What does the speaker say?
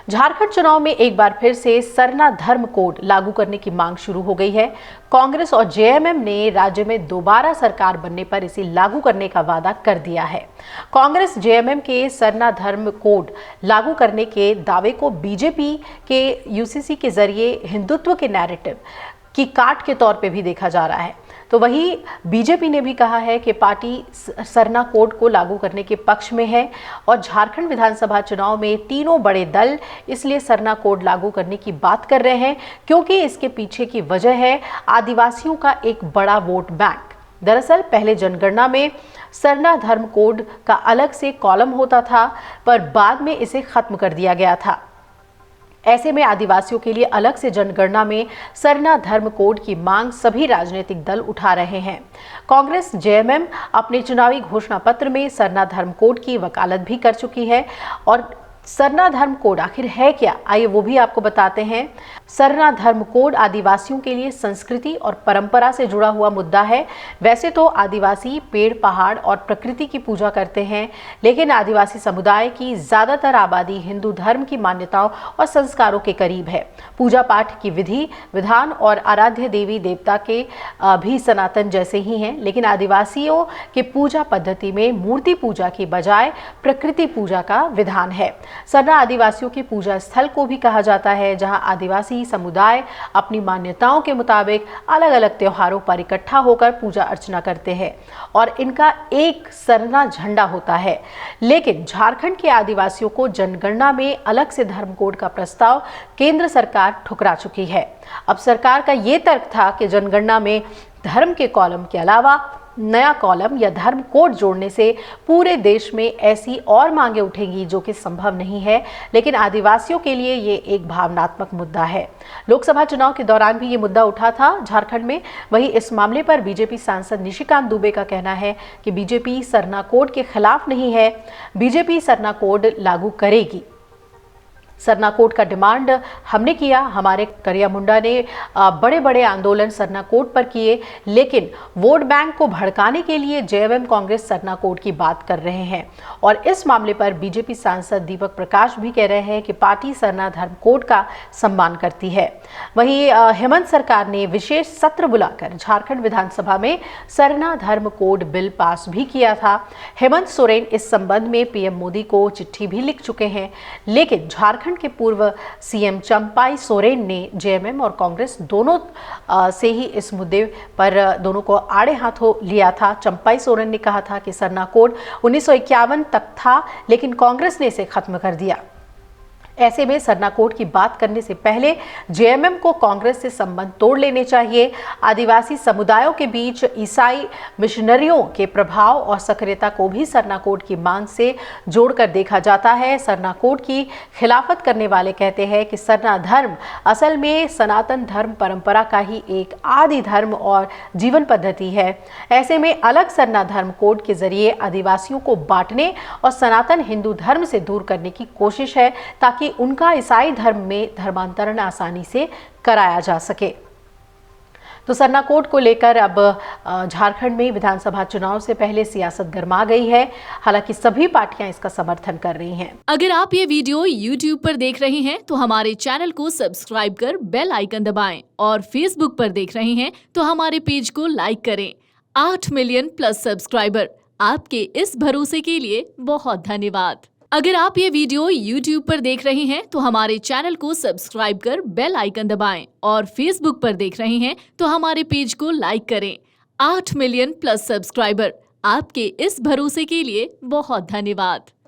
झारखंड चुनाव में एक बार फिर से सरना धर्म कोड लागू करने की मांग शुरू हो गई है। कांग्रेस और जेएमएम ने राज्य में दोबारा सरकार बनने पर इसे लागू करने का वादा कर दिया है। कांग्रेस जेएमएम के सरना धर्म कोड लागू करने के दावे को बीजेपी के यूसीसी के जरिए हिंदुत्व के नैरेटिव की काट के तौर पे भी देखा जा रहा है। तो वहीं बीजेपी ने भी कहा है कि पार्टी सरना कोड को लागू करने के पक्ष में है और झारखंड विधानसभा चुनाव में तीनों बड़े दल इसलिए सरना कोड लागू करने की बात कर रहे हैं क्योंकि इसके पीछे की वजह है आदिवासियों का एक बड़ा वोट बैंक। दरअसल पहले जनगणना में सरना धर्म कोड का अलग से कॉलम होता था, पर बाद में इसे खत्म कर दिया गया था। ऐसे में आदिवासियों के लिए अलग से जनगणना में सरना धर्म कोड की मांग सभी राजनीतिक दल उठा रहे हैं। कांग्रेस जेएमएम अपने चुनावी घोषणा पत्र में सरना धर्म कोड की वकालत भी कर चुकी है। और सरना धर्म कोड आखिर है क्या, आइए वो भी आपको बताते हैं। सरना धर्म कोड आदिवासियों के लिए संस्कृति और परंपरा से जुड़ा हुआ मुद्दा है। वैसे तो आदिवासी पेड़, पहाड़ और प्रकृति की पूजा करते हैं, लेकिन आदिवासी समुदाय की ज्यादातर आबादी हिंदू धर्म की मान्यताओं और संस्कारों के करीब है। पूजा पाठ की विधि विधान और आराध्य देवी देवता के भी सनातन जैसे ही हैं, लेकिन आदिवासियों के पूजा पद्धति में मूर्ति पूजा की बजाय प्रकृति पूजा का विधान है। सरना आदिवासियों के पूजा स्थल को भी कहा जाता है, जहां आदिवासी समुदाय अपनी मान्यताओं के मुताबिक अलग अलग त्योहारों पर इकट्ठा होकर पूजा अर्चना करते हैं और इनका एक सरना झंडा होता है। लेकिन झारखंड के आदिवासियों को जनगणना में अलग से धर्म कोड का प्रस्ताव केंद्र सरकार ठुकरा चुकी है। अब सरकार का ये तर्क था कि जनगणना में धर्म के कॉलम के अलावा नया कॉलम या धर्म कोड जोड़ने से पूरे देश में ऐसी और मांगे उठेंगी जो कि संभव नहीं है, लेकिन आदिवासियों के लिए ये एक भावनात्मक मुद्दा है। लोकसभा चुनाव के दौरान भी ये मुद्दा उठा था झारखंड में। वहीं इस मामले पर बीजेपी सांसद निशिकांत दुबे का कहना है कि बीजेपी सरना कोड के खिलाफ नहीं है, बीजेपी सरना कोड लागू करेगी। सरना कोड का डिमांड हमने किया, हमारे करिया मुंडा ने बड़े बड़े आंदोलन सरना कोड पर किए, लेकिन वोट बैंक को भड़काने के लिए जेएमएम कांग्रेस सरना कोड की बात कर रहे हैं। और इस मामले पर बीजेपी सांसद दीपक प्रकाश भी कह रहे हैं कि पार्टी सरना धर्म कोड का सम्मान करती है। वहीं हेमंत सरकार ने विशेष सत्र बुलाकर झारखंड विधानसभा में सरना धर्म कोड बिल पास भी किया था। हेमंत सोरेन इस संबंध में पीएम मोदी को चिट्ठी भी लिख चुके हैं, लेकिन झारखंड के पूर्व सीएम चंपाई सोरेन ने जेएमएम और कांग्रेस दोनों से ही इस मुद्दे पर दोनों को आड़े हाथों लिया था। चंपाई सोरेन ने कहा था कि सरना कोड 1951 तक था, लेकिन कांग्रेस ने इसे खत्म कर दिया। ऐसे में सरना कोड की बात करने से पहले जेएमएम को कांग्रेस से संबंध तोड़ लेने चाहिए। आदिवासी समुदायों के बीच ईसाई मिशनरियों के प्रभाव और सक्रियता को भी सरना कोड की मांग से जोड़कर देखा जाता है। सरना कोड की खिलाफत करने वाले कहते हैं कि सरना धर्म असल में सनातन धर्म परंपरा का ही एक आदि धर्म और जीवन पद्धति है। ऐसे में अलग सरना धर्म कोड के जरिए आदिवासियों को बांटने और सनातन हिंदू धर्म से दूर करने की कोशिश है, ताकि उनका ईसाई धर्म में धर्मांतरण आसानी से कराया जा सके। तो सरना कोड को लेकर अब झारखंड में विधानसभा चुनाव से पहले सियासत गर्मा गई है। हालांकि सभी पार्टियां इसका समर्थन कर रही हैं। अगर आप ये वीडियो YouTube पर देख रहे हैं तो हमारे चैनल को सब्सक्राइब कर बेल आइकन दबाएं और Facebook पर देख रहे हैं तो हमारे पेज को लाइक करें। 8 मिलियन प्लस सब्सक्राइबर, आपके इस भरोसे के लिए बहुत धन्यवाद। अगर आप ये वीडियो YouTube पर देख रहे हैं तो हमारे चैनल को सब्सक्राइब कर बेल आइकन दबाएं और Facebook पर देख रहे हैं तो हमारे पेज को लाइक करें। 8 मिलियन प्लस सब्सक्राइबर, आपके इस भरोसे के लिए बहुत धन्यवाद।